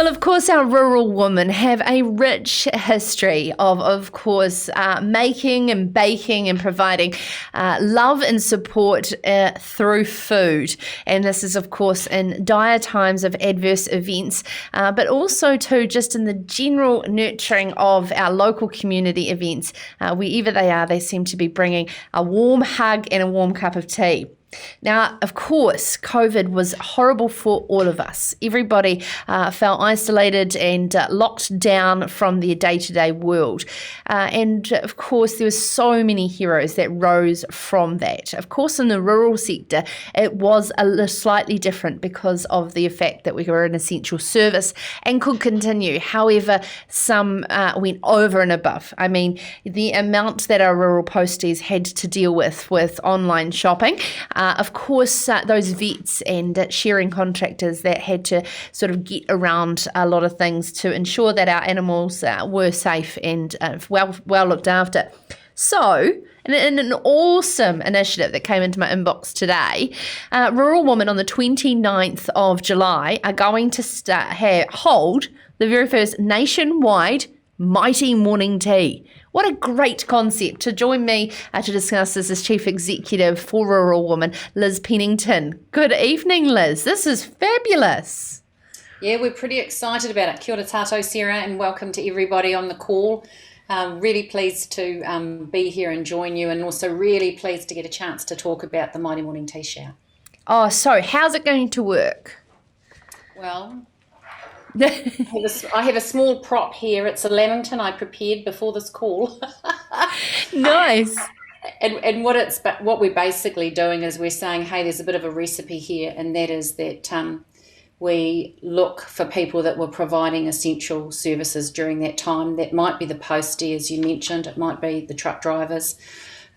Well, of course, our rural women have a rich history of course, making and baking and providing love and support through food. And this is, of course, in dire times of adverse events, but also too just in the general nurturing of our local community events. Wherever they are, they seem to be bringing a warm hug and a warm cup of tea. Now, of course, COVID was horrible for all of us. Everybody felt isolated and locked down from their day-to-day world. And, of course, there were so many heroes that rose from that. Of course, in the rural sector, it was slightly different because of the fact that we were an essential service and could continue. However, some went over and above. I mean, the amount that our rural posties had to deal with online shopping, of course, those vets and shearing contractors that had to sort of get around a lot of things to ensure that our animals were safe and well looked after. So, in an awesome initiative that came into my inbox today, Rural Women on the 29th of July are going to hold the very first nationwide Mighty Morning Tea. What a great concept. To join me to discuss this is Chief Executive for Rural Women, Liz Pennington. Good evening, Liz. This is fabulous. Yeah, we're pretty excited about it. Kia ora tātou, Sarah, and welcome to everybody on the call. Really pleased to be here and join you, and also really pleased to get a chance to talk about the Mighty Morning Tea Shower. Oh, so how's it going to work? Well, I have a small prop here. It's a Lamington I prepared before this call. Nice. And what we're basically doing is we're saying, hey, there's a bit of a recipe here, and that is that we look for people that were providing essential services during that time. That might be the postie, as you mentioned. It might be the truck drivers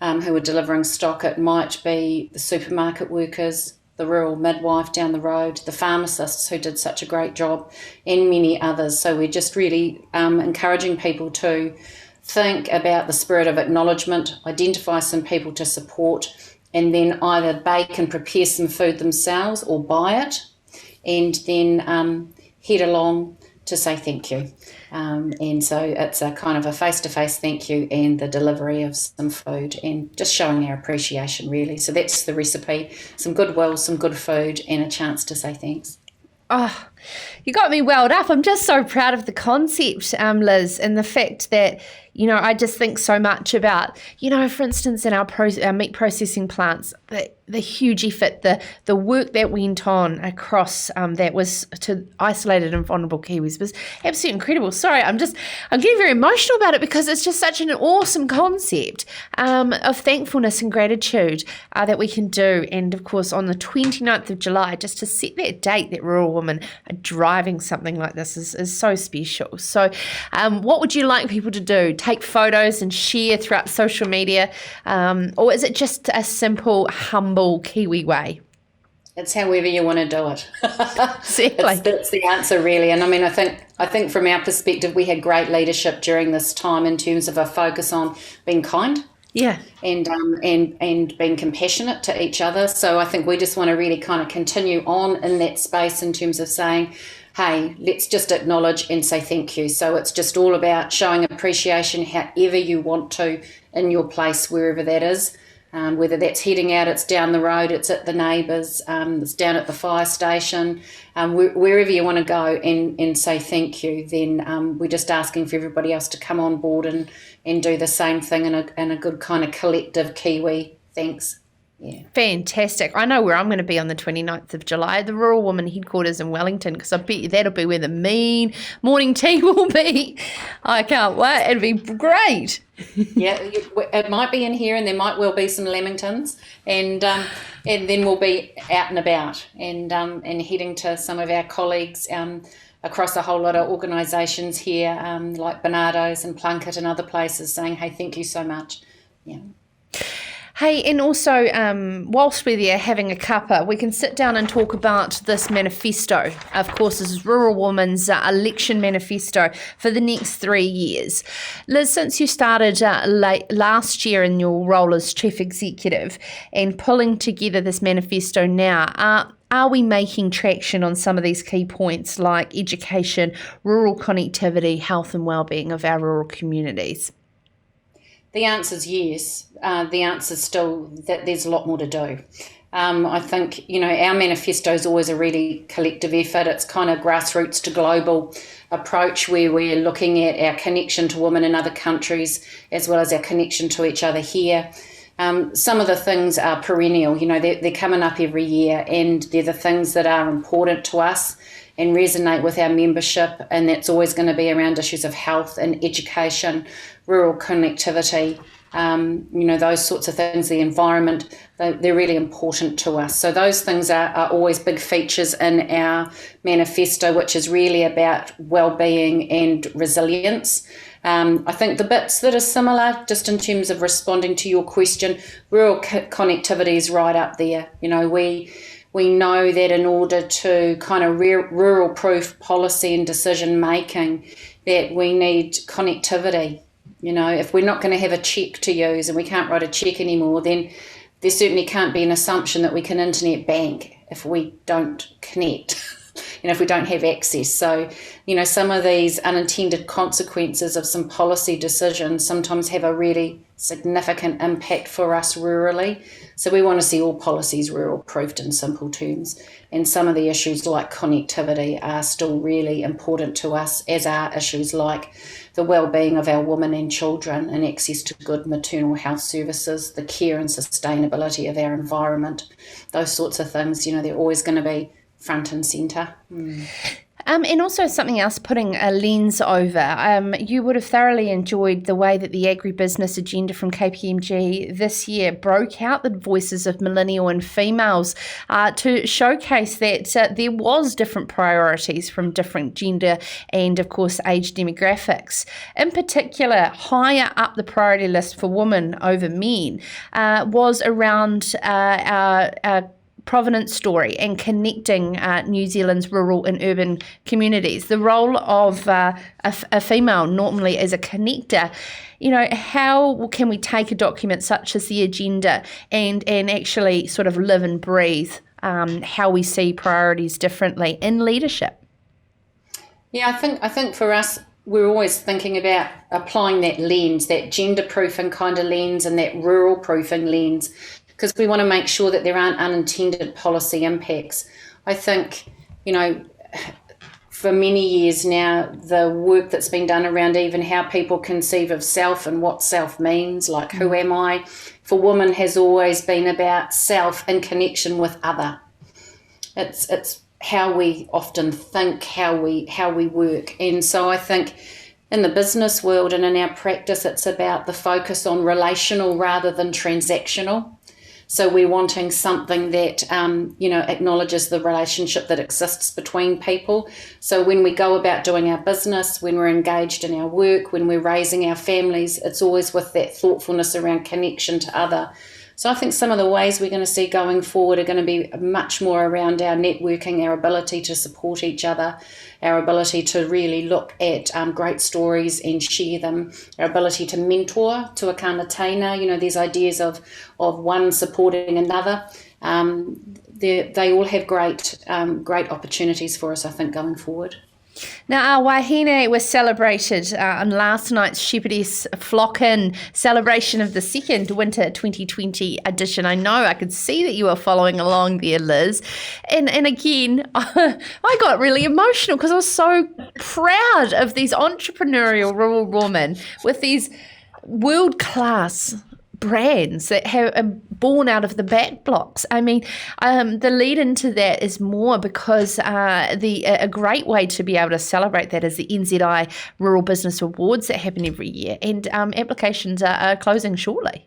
who were delivering stock. It might be the supermarket workers, the rural midwife down the road, the pharmacists who did such a great job, and many others. So we're just really encouraging people to think about the spirit of acknowledgement, identify some people to support, and then either bake and prepare some food themselves or buy it, and then head along to say thank you. And so it's a kind of a face-to-face thank you and the delivery of some food and just showing our appreciation, really. So that's the recipe: some goodwill, some good food, and a chance to say thanks. Oh, you got me welled up. I'm just so proud of the concept, Liz, and the fact that, you know, I just think so much about, you know, for instance, in our meat processing plants, the huge effort, the work that went on across that was to isolated and vulnerable Kiwis was absolutely incredible. Sorry, I'm getting very emotional about it because it's just such an awesome concept of thankfulness and gratitude that we can do. And of course, on the 29th of July, just to set that date that rural women are driving something like this is so special. So what would you like people to do? Take photos and share throughout social media? Or is it just a simple, humble Kiwi way? It's however you want to do it. Exactly. That's the answer, really. And I mean, I think from our perspective, we had great leadership during this time in terms of a focus on being kind. Yeah. And being compassionate to each other. So I think we just want to really kind of continue on in that space in terms of saying, hey, let's just acknowledge and say thank you. So it's just all about showing appreciation however you want to in your place, wherever that is. Whether that's heading out, it's down the road, it's at the neighbours, it's down at the fire station, wherever you want to go and say thank you, then we're just asking for everybody else to come on board and do the same thing in a good kind of collective Kiwi thanks. Yeah. Fantastic. I know where I'm going to be on the 29th of July, the Rural Women headquarters in Wellington, because I bet you that'll be where the mean morning tea will be. I can't wait. It'll be great. Yeah, it might be in here, and there might well be some Lamingtons, and then we'll be out and about and heading to some of our colleagues across a whole lot of organisations here, like Bernardo's and Plunkett and other places, saying, hey, thank you so much. Yeah. Hey, and also, whilst we're there having a cuppa, we can sit down and talk about this manifesto. Of course, this is Rural Women's election manifesto for the next 3 years. Liz, since you started late last year in your role as Chief Executive and pulling together this manifesto now, are we making traction on some of these key points like education, rural connectivity, health and wellbeing of our rural communities? The answer is yes. The answer is still that there's a lot more to do. I think, our manifesto is always a really collective effort. It's kind of grassroots to global approach where we're looking at our connection to women in other countries as well as our connection to each other here. Some of the things are perennial, they're coming up every year, and they're the things that are important to us and resonate with our membership, and that's always going to be around issues of health and education, rural connectivity, those sorts of things, the environment, they're really important to us. So those things are always big features in our manifesto, which is really about well-being and resilience. I think the bits that are similar, just in terms of responding to your question, rural connectivity is right up there. We know that in order to kind of rural-proof policy and decision-making, that we need connectivity. If we're not going to have a cheque to use and we can't write a cheque anymore, then there certainly can't be an assumption that we can internet bank if we don't connect, if we don't have access. So, some of these unintended consequences of some policy decisions sometimes have a really significant impact for us rurally. So we want to see all policies rural-proofed in simple terms. And some of the issues like connectivity are still really important to us, as are issues like the well-being of our women and children and access to good maternal health services, the care and sustainability of our environment. Those sorts of things, they're always going to be front and centre. And also something else, putting a lens over, you would have thoroughly enjoyed the way that the agribusiness agenda from KPMG this year broke out the voices of millennial and females to showcase that there was different priorities from different gender and, of course, age demographics. In particular, higher up the priority list for women over men was around our provenance story and connecting New Zealand's rural and urban communities. The role of a female normally as a connector. How can we take a document such as the agenda and actually sort of live and breathe how we see priorities differently in leadership? Yeah, I think for us, we're always thinking about applying that lens, that gender proofing kind of lens and that rural proofing lens, because we want to make sure that there aren't unintended policy impacts. I think, for many years now, the work that's been done around even how people conceive of self and what self means, like who am I, for women has always been about self in connection with other. It's how we often think, how we work. And so I think in the business world and in our practice, it's about the focus on relational rather than transactional. So we're wanting something that, acknowledges the relationship that exists between people. So when we go about doing our business, when we're engaged in our work, when we're raising our families, it's always with that thoughtfulness around connection to other. So I think some of the ways we're going to see going forward are going to be much more around our networking, our ability to support each other, our ability to really look at great stories and share them, our ability to mentor to a kind of tainer, these ideas of one supporting another. They all have great opportunities for us, I think, going forward. Now, our wahine was celebrated on last night's Shepherdess Flock-in celebration of the second Winter 2020 edition. I know I could see that you were following along there, Liz. And again, I got really emotional because I was so proud of these entrepreneurial rural women with these world-class brands that are born out of the back blocks. I mean, the lead into that is more because a great way to be able to celebrate that is the NZI Rural Business Awards that happen every year, and applications are closing shortly.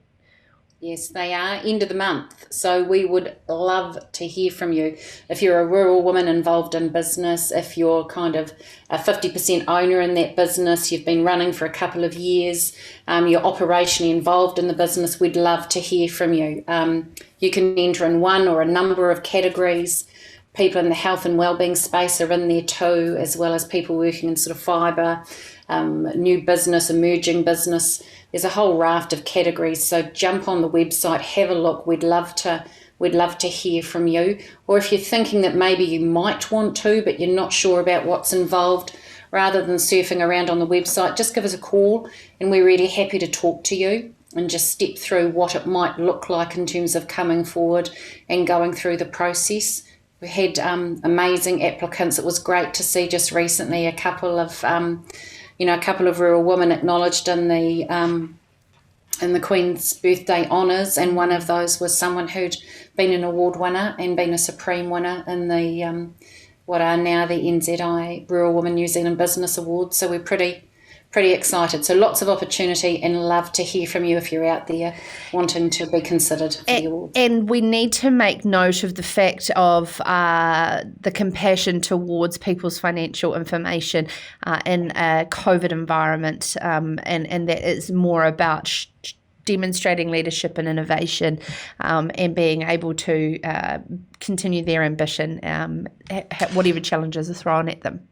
Yes, they are. End of the month. So we would love to hear from you. If you're a rural woman involved in business, if you're kind of a 50% owner in that business, you've been running for a couple of years, you're operationally involved in the business, we'd love to hear from you. You can enter in one or a number of categories. People in the health and wellbeing space are in there too, as well as people working in sort of fibre, new business, emerging business. There's a whole raft of categories. So jump on the website, have a look. We'd love to hear from you. Or if you're thinking that maybe you might want to, but you're not sure about what's involved, rather than surfing around on the website, just give us a call, and we're really happy to talk to you and just step through what it might look like in terms of coming forward and going through the process. We had amazing applicants. It was great to see just recently a couple of rural women acknowledged in the Queen's Birthday Honours, and one of those was someone who'd been an award winner and been a supreme winner in the what are now the NZI Rural Women New Zealand Business Awards. So we're pretty excited. So lots of opportunity, and love to hear from you if you're out there wanting to be considered for the awards. And we need to make note of the fact of the compassion towards people's financial information in a COVID environment, and that is more about demonstrating leadership and innovation, and being able to continue their ambition, whatever challenges are thrown at them.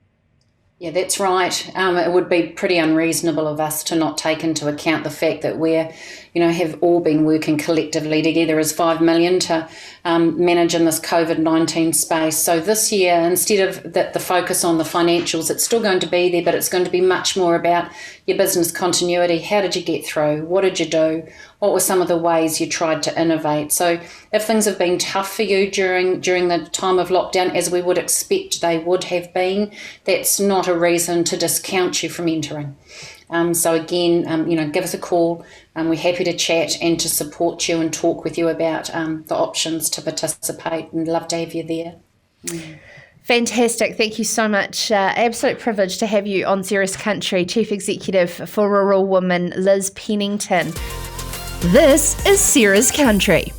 Yeah, that's right. It would be pretty unreasonable of us to not take into account the fact that we're, have all been working collectively together as 5 million to manage in this COVID-19 space. So this year, instead of the focus on the financials, it's still going to be there, but it's going to be much more about your business continuity. How did you get through? What did you do? What were some of the ways you tried to innovate? So if things have been tough for you during the time of lockdown, as we would expect they would have been, that's not a reason to discount you from entering. So again, give us a call. We're happy to chat and to support you and talk with you about the options to participate, and love to have you there. Fantastic. Thank you so much. Absolute privilege to have you on Serious Country. Chief Executive for Rural Women, Liz Pennington. This is Serious Country.